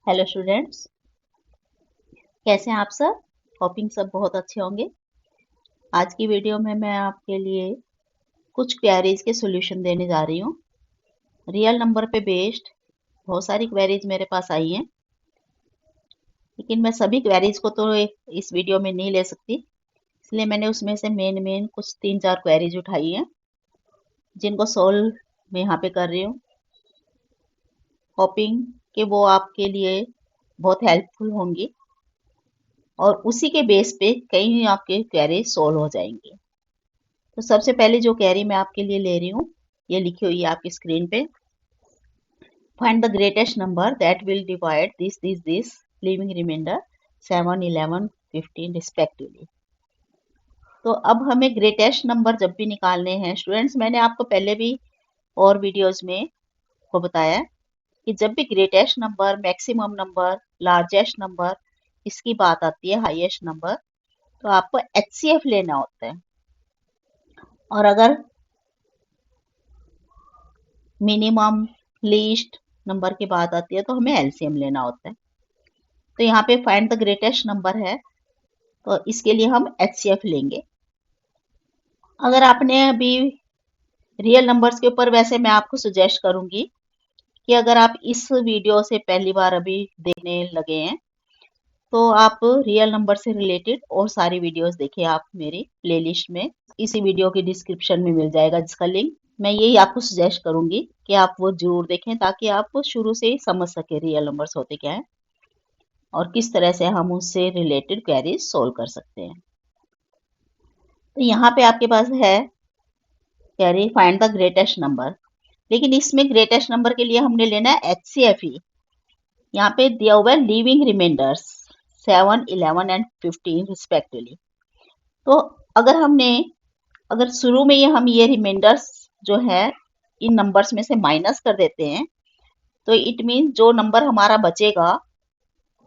Hello students, कैसे हैं आप सब। होपिंग सब बहुत अच्छे होंगे। आज की वीडियो में मैं आपके लिए कुछ क्वेरीज के सॉल्यूशन देने जा रही हूँ। रियल नंबर पे बेस्ड बहुत सारी क्वेरीज मेरे पास आई हैं, लेकिन मैं सभी क्वेरीज को तो इस वीडियो में नहीं ले सकती, इसलिए मैंने उसमें से मेन कुछ 3-4 क्वेरीज उठाई हैं जिनको सोल्व मैं यहाँ पे कर रही हूँ। होपिंग कि वो आपके लिए बहुत हेल्पफुल होंगी और उसी के बेस पे कई आपके क्वेरी सोल्व हो जाएंगे। तो सबसे पहले जो क्वेरी मैं आपके लिए ले रही हूँ, ये लिखी हुई है आपकी स्क्रीन पे। Find the greatest number that will divide this leaving remainder 7, 11, 15 respectively. तो अब हमें ग्रेटेस्ट नंबर जब भी निकालने हैं स्टूडेंट्स, मैंने आपको पहले भी और वीडियोस में को बताया कि जब भी greatest number, maximum number, largest number, इसकी बात आती है, हाईएस्ट नंबर, तो आपको एचसीएफ लेना होता है। और अगर मिनिमम, लीस्ट नंबर की बात आती है तो हमें एलसीएम लेना होता है। तो यहाँ पे फाइंड द ग्रेटेस्ट नंबर है, तो इसके लिए हम एचसीएफ लेंगे। अगर आपने अभी रियल नंबर्स के ऊपर, वैसे मैं आपको सजेस्ट करूंगी कि अगर आप इस वीडियो से पहली बार अभी देखने लगे हैं तो आप रियल नंबर से रिलेटेड और सारी वीडियोस देखिए आप मेरी प्लेलिस्ट में, इसी वीडियो की डिस्क्रिप्शन में मिल जाएगा जिसका लिंक। मैं यही आपको सजेस्ट करूंगी कि आप वो जरूर देखें ताकि आप शुरू से ही समझ सके रियल नंबर्स होते क्या हैं और किस तरह से हम उससे रिलेटेड क्वेरीज सोल्व कर सकते हैं। तो यहाँ पे आपके पास है query find the greatest number, लेकिन इसमें ग्रेटेस्ट नंबर के लिए हमने लेना है एचसीएफ ही। यहाँ पे दिया हुआ है लिविंग रिमाइंडर्स 7, 11 एंड 15 रिस्पेक्टिवली। तो अगर शुरू में हम ये रिमाइंडर्स जो है इन नंबर्स में से माइनस कर देते हैं, तो इट मीन जो नंबर हमारा बचेगा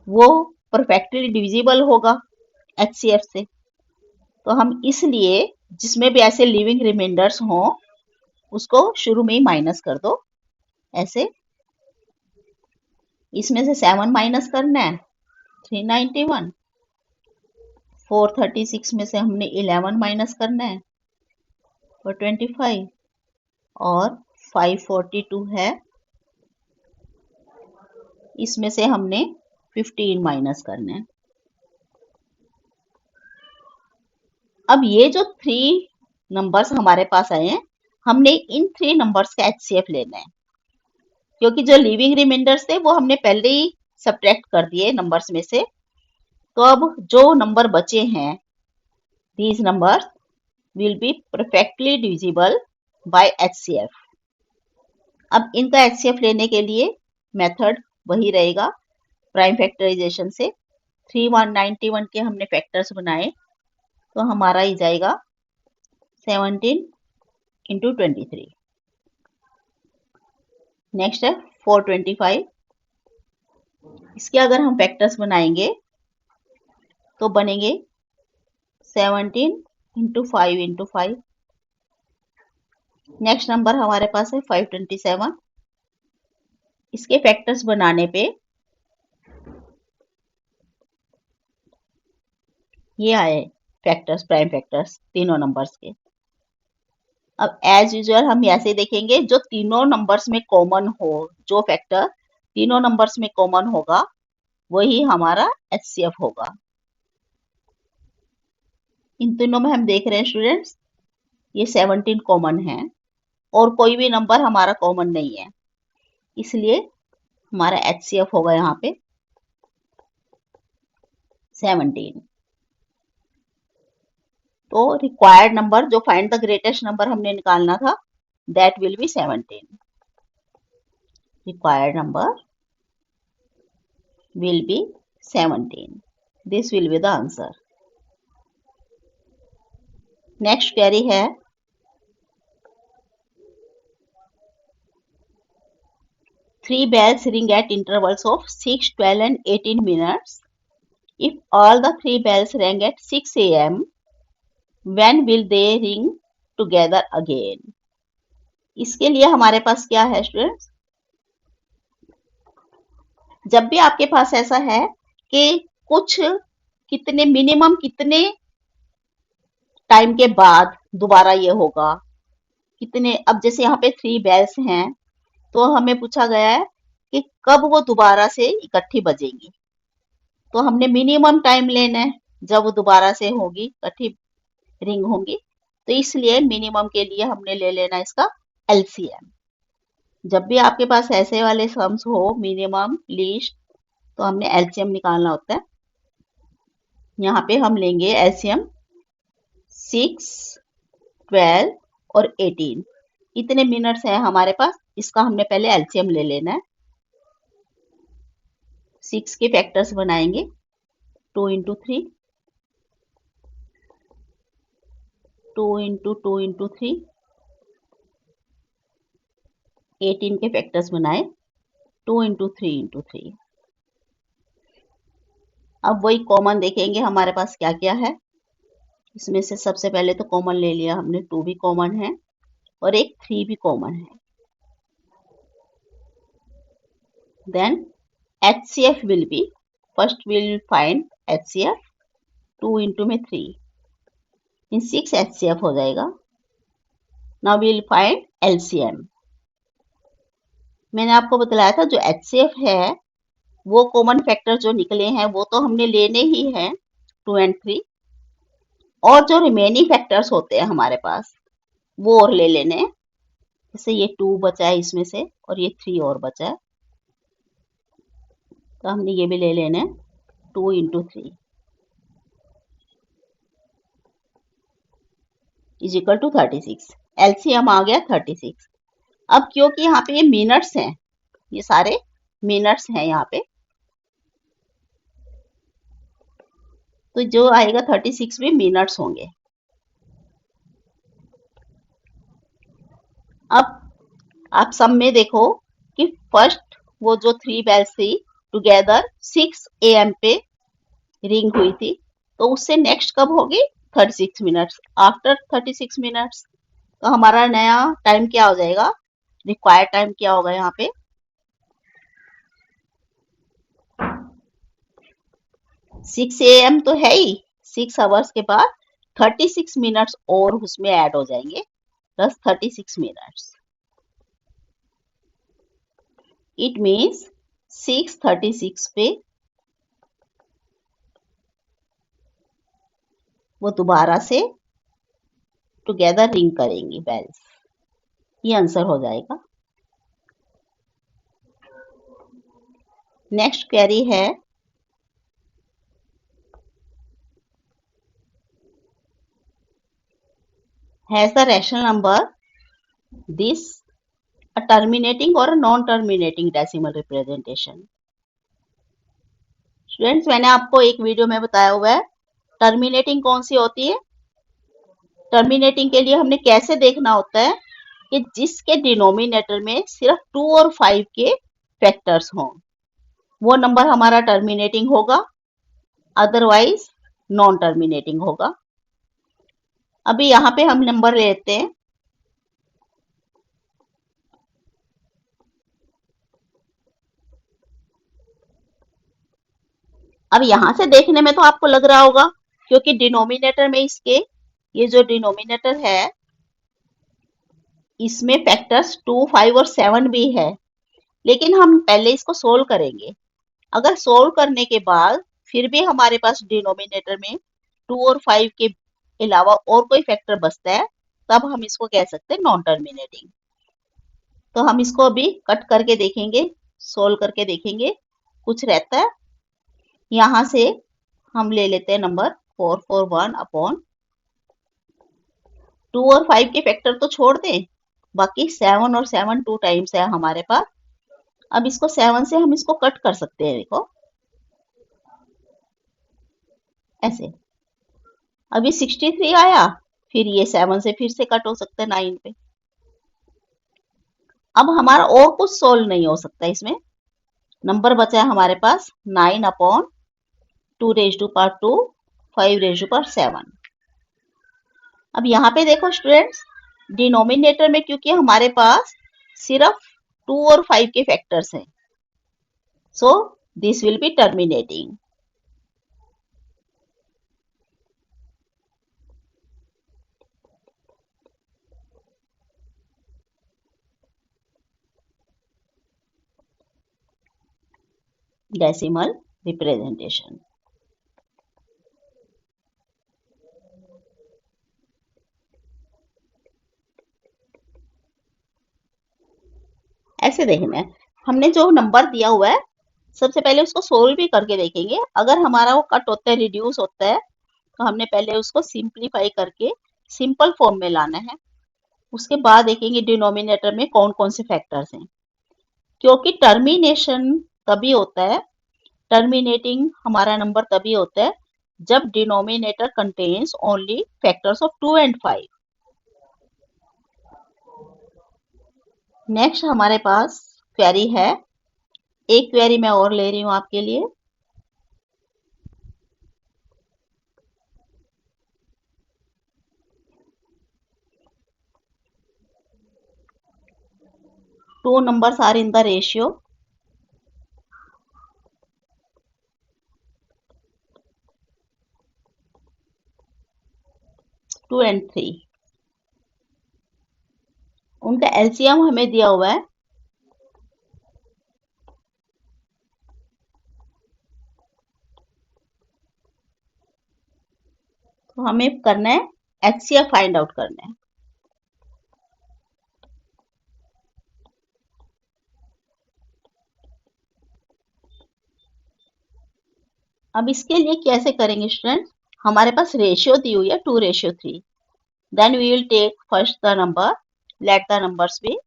वो परफेक्टली डिविजिबल होगा एचसीएफ से। तो हम इसलिए जिसमें भी ऐसे लिविंग रिमाइंडर्स हों उसको शुरू में ही माइनस कर दो। ऐसे इसमें से 7 माइनस करना है 391, 436 में से हमने 11 माइनस करना है 425 और 542 है, इसमें से हमने 15 माइनस करना है। अब ये जो 3 नंबर्स हमारे पास आए हैं, हमने इन 3 नंबर्स का एचसीएफ लेना है, क्योंकि जो लिविंग रिमाइंडर्स थे वो हमने पहले ही सब्ट्रैक्ट कर दिए नंबर्स में से। तो अब जो नंबर बचे हैं, these numbers will be perfectly divisible by HCF. अब इनका एचसीएफ लेने के लिए मेथड वही रहेगा, प्राइम फैक्टराइजेशन से 3191 के हमने फैक्टर्स बनाए तो हमारा ही जाएगा 17 इंटू 23। नेक्स्ट है 425, इसके अगर हम फैक्टर्स बनाएंगे तो बनेंगे 17 इंटू 5 इंटू 5। नेक्स्ट नंबर हमारे पास है 527, इसके फैक्टर्स बनाने पे ये आए फैक्टर्स, प्राइम फैक्टर्स तीनों नंबर्स के। अब एज यूजुअल हम ऐसे देखेंगे जो तीनों नंबर्स में कॉमन हो, जो फैक्टर तीनों नंबर्स में कॉमन होगा वही हमारा एचसीएफ होगा। इन तीनों में हम देख रहे हैं स्टूडेंट्स, ये 17 कॉमन है और कोई भी नंबर हमारा कॉमन नहीं है, इसलिए हमारा एचसीएफ होगा यहाँ पे 17। तो रिक्वायर्ड नंबर जो फाइंड द ग्रेटेस्ट नंबर हमने निकालना था, that will be 17। Required number will be 17. This will be the answer. Next query है, three bells ring at intervals of 6, 12 and 18 minutes. If all the three bells rang at 6 a.m., when will they ring together again? इसके लिए हमारे पास क्या है students, जब भी आपके पास ऐसा है कि कुछ कितने मिनिमम कितने टाइम के बाद दोबारा ये होगा, कितने, अब जैसे यहाँ पे 3 बेल्स हैं तो हमें पूछा गया है कि कब वो दोबारा से इकट्ठी बजेंगी। तो हमने मिनिमम टाइम लेना है जब वो दोबारा से होगी, इकट्ठी रिंग होंगी। तो इसलिए मिनिमम के लिए हमने ले लेना इसका एलसीएम। जब भी आपके पास ऐसे वाले सम्स हो, मिनिमम लीस्ट, तो हमने एलसीएम निकालना होता है। यहाँ पे हम लेंगे एलसीएम 6, 12 और 18। इतने मिनट्स हैं हमारे पास, इसका हमने पहले एलसीएम ले लेना है। 6 के फैक्टर्स बनाएंगे, 2 इंटू 3, 2 इंटू 2 इंटू 3, 18 के फैक्टर्स बनाए, 2 इंटू 3 इंटू 3। अब वही कॉमन देखेंगे हमारे पास क्या क्या है। इसमें से सबसे पहले तो कॉमन ले लिया हमने, 2 भी कॉमन है और एक 3 भी कॉमन है। Then HCF will be, first we'll find HCF, 2 into में 3, इन 6 HCF हो जाएगा। Now we'll find LCM। मैंने आपको बतलाया था जो HCF है वो कॉमन फैक्टर जो निकले हैं वो तो हमने लेने ही हैं, 2 एंड 3, और जो रिमेनिंग फैक्टर्स होते हैं हमारे पास वो और ले लेने हैं। जैसे ये 2 बचा है इसमें से और ये 3 और बचा है, तो हमने ये भी ले लेने हैं, 2 into 3 is equal to 36। LCM आ गया 36। अब क्योंकि यहाँ पे ये मिनट्स हैं, ये सारे मिनट्स हैं यहाँ पे, तो जो आएगा 36 भी मिनट्स होंगे। अब आप सब में देखो कि फर्स्ट वो जो 3 बेल्स थी टुगेदर 6 AM पे रिंग हुई थी, तो उससे नेक्स्ट कब होगी, 36 मिनट्स। आफ्टर 36 मिनट्स तो हमारा नया टाइम क्या हो जाएगा, रिक्वायर्ड टाइम क्या होगा यहाँ पे, 6 AM तो है ही, 6 आवर्स के बाद 36 मिनट्स और उसमें ऐड हो जाएंगे, प्लस 36 मिनट्स। इट मीन्स 6:36 पे वो दोबारा से टुगेदर रिंग करेंगी बेल्स। ये आंसर हो जाएगा। नेक्स्ट क्वेरी है, has the rational number this a terminating or a non-terminating decimal representation। Students मैंने आपको एक वीडियो में बताया हुआ है टर्मिनेटिंग कौन सी होती है। टर्मिनेटिंग के लिए हमने कैसे देखना होता है कि जिसके डिनोमिनेटर में सिर्फ 2 और 5 के फैक्टर्स हों, वो नंबर हमारा टर्मिनेटिंग होगा, अदरवाइज नॉन टर्मिनेटिंग होगा। अभी यहाँ पे हम नंबर लेते हैं, अब यहां से देखने में तो आपको लग रहा होगा क्योंकि डिनोमिनेटर में इसके, ये जो डिनोमिनेटर है इसमें फैक्टर्स 2, 5 और 7 भी है, लेकिन हम पहले इसको सोल्व करेंगे। अगर सोल्व करने के बाद फिर भी हमारे पास डिनोमिनेटर में 2 और 5 के अलावा और कोई फैक्टर बचता है, तब हम इसको कह सकते हैं नॉन टर्मिनेटिंग। तो हम इसको अभी कट करके देखेंगे, सोल्व करके देखेंगे कुछ रहता है। यहां से हम ले लेते हैं नंबर 441 अपॉन 2 और 5 के फैक्टर तो छोड़ दें, बाकी 7 और 7 2 टाइम्स है हमारे पास। अब इसको 7 से हम इसको कट कर सकते हैं, देखो ऐसे। अभी 63 आया, फिर ये 7 से फिर से कट हो सकता है 9 पे। अब हमारा और कुछ सोल्व नहीं हो सकता, इसमें नंबर बचा है हमारे पास 9 upon 2 raise to power 2, 5 raise to power 7। अब यहाँ पे देखो स्टूडेंट्स, डिनोमिनेटर में क्योंकि हमारे पास सिर्फ 2 और 5 के फैक्टर्स हैं, So this will be terminating. Decimal representation. ऐसे देखना है, हमने जो नंबर दिया हुआ है सबसे पहले उसको सोल्व भी करके देखेंगे। अगर हमारा वो कट होता है, रिड्यूस होता है, तो हमने पहले उसको सिंप्लीफाई करके सिंपल फॉर्म में लाना है। उसके बाद देखेंगे डिनोमिनेटर में कौन कौन से फैक्टर्स हैं, क्योंकि टर्मिनेशन तभी होता है, टर्मिनेटिंग हमारा नंबर तभी होता है जब denominator contains only factors of 2 and 5। Next हमारे पास क्वेरी है, एक क्वेरी मैं और ले रही हूं आपके लिए। Two numbers are in the ratio 2 and 3। उनका एलसीएम हमें दिया हुआ है, तो हमें करना है एचसीएफ फाइंड आउट करना है। अब इसके लिए कैसे करेंगे स्टूडेंट, हमारे पास रेशियो दी हुई है 2:3। Then we will take first the number, let the numbers be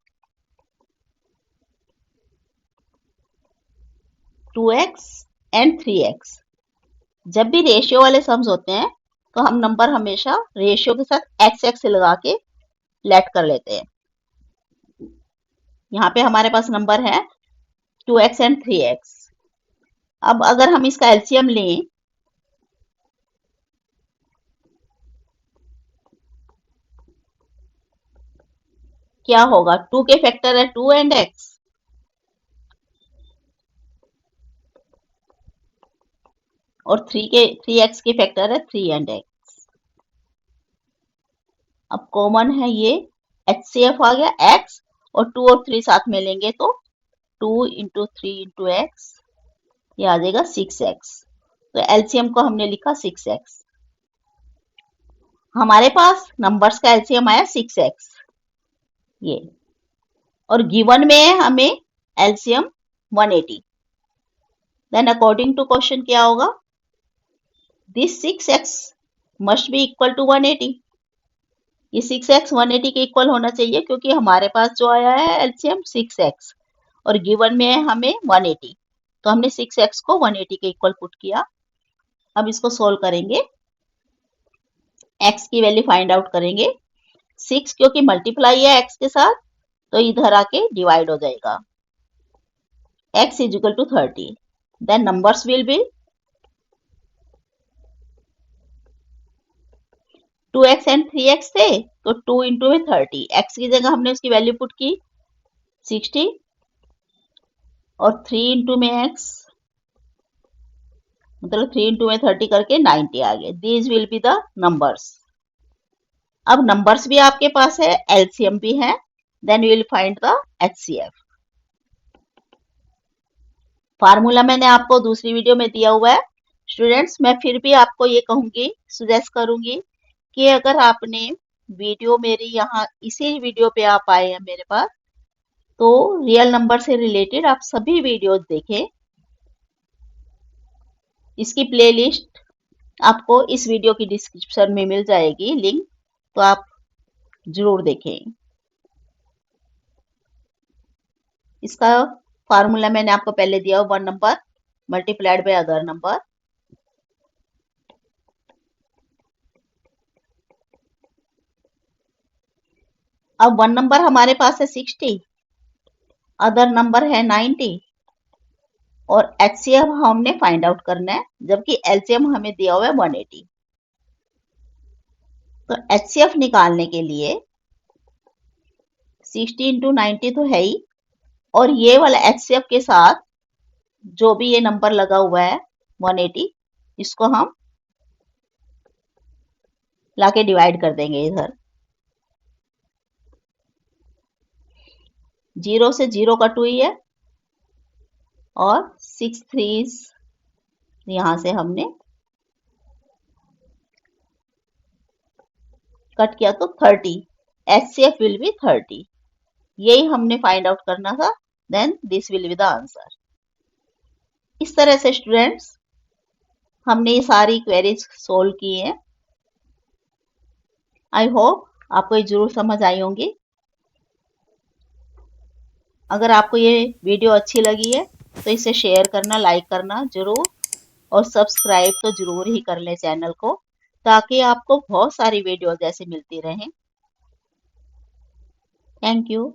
2x and 3x। जब भी रेशियो वाले सम्स होते हैं तो हम नंबर हमेशा रेशियो के साथ एक्स एक्स लगा के लेट कर लेते हैं। यहाँ पे हमारे पास नंबर है 2x and 3x। अब अगर हम इसका एलसीएम लें, क्या होगा, 2 के फैक्टर है 2 and x, और 3x के फैक्टर है 3 and x। अब कॉमन है ये एचसीएफ आ गया x, और 2 और 3 साथ में लेंगे तो 2 इंटू 3 इंटू एक्स, ये आ जाएगा 6x। तो एलसीएम को हमने लिखा 6x। हमारे पास नंबर्स का एलसीएम आया 6x ये, और गिवन में है हमें LCM 180। Then according to question क्या होगा, this 6x must be equal to 180। ये 6x 180 के इक्वल होना चाहिए, क्योंकि हमारे पास जो आया है एलसीएम 6x और गिवन में है हमें 180, तो हमने 6x को 180 के इक्वल पुट किया। अब इसको सोल्व करेंगे, x की वैल्यू फाइंड आउट करेंगे। 6 क्योंकि मल्टीप्लाई है x के साथ, तो इधर आके डिवाइड हो जाएगा, x is equal to 30। Then numbers will be 2x and 3x थे, तो 2 इंटू में 30, x की जगह हमने उसकी वैल्यू पुट की 60, और 3 इंटू में x, मतलब 3 इंटू में 30 करके 90 आ गए। These will be the numbers. अब नंबर्स भी आपके पास है, एलसीएम भी है, then we will find the HCF. Formula मैंने आपको दूसरी वीडियो में दिया हुआ है स्टूडेंट्स। मैं फिर भी आपको ये कहूंगी, सुजेस्ट करूंगी कि अगर आपने वीडियो मेरी यहाँ इसी वीडियो पे आप आए हैं मेरे पास, तो रियल नंबर से रिलेटेड आप सभी वीडियोस देखें। इसकी प्लेलिस्ट आपको इस वीडियो की डिस्क्रिप्शन में मिल जाएगी लिंक, तो आप जरूर देखें। इसका फार्मूला मैंने आपको पहले दिया, one number multiplied by other number. अब वन नंबर हमारे पास है 60, अदर नंबर है 90, और एचसीएफ हमने फाइंड आउट करना है, जबकि एलसीएम हमें दिया हुआ है 180। तो एचसीएफ निकालने के लिए 60 इंटू 90 तो है ही, और ये वाला एचसीएफ के साथ जो भी ये नंबर लगा हुआ है 180, इसको हम लाके डिवाइड कर देंगे इधर। 0 से 0 कट हुई है और 6 3 यहां से हमने कट किया तो 30। HCF will be 30। यही हमने फाइंड आउट करना था। Then this will be the answer. इस तरह से स्टूडेंट्स हमने ये सारी क्वेरीज सोल्व की हैं। आई होप आपको ये जरूर समझ आई होंगी। अगर आपको ये वीडियो अच्छी लगी है तो इसे शेयर करना, लाइक करना जरूर, और सब्सक्राइब तो जरूर ही कर लें चैनल को, ताकि आपको बहुत सारी वीडियो जैसे मिलती रहें। Thank you.